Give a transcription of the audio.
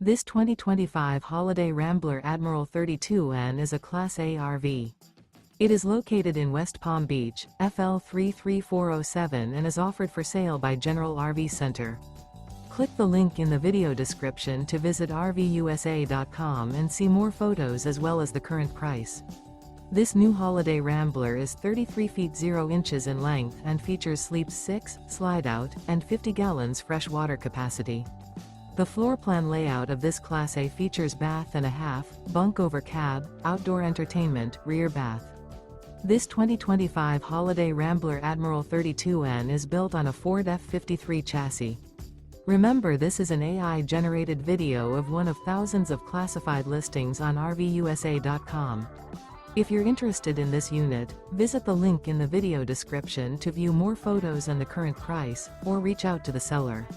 This 2025 Holiday Rambler Admiral 32N is a Class A RV. It is located in West Palm Beach, FL 33407 and is offered for sale by General RV Center. Click the link in the video description to visit RVUSA.com and see more photos as well as the current price. This new Holiday Rambler is 33 feet 0 inches in length and features sleeps 6, slide-out, and 50 gallons fresh water capacity. The floor plan layout of this Class A features bath and a half, bunk over cab, outdoor entertainment, rear bath. This 2025 Holiday Rambler Admiral 32N is built on a Ford F-53 chassis. Remember, this is an AI-generated video of one of thousands of classified listings on RVUSA.com. If you're interested in this unit, visit the link in the video description to view more photos and the current price, or reach out to the seller.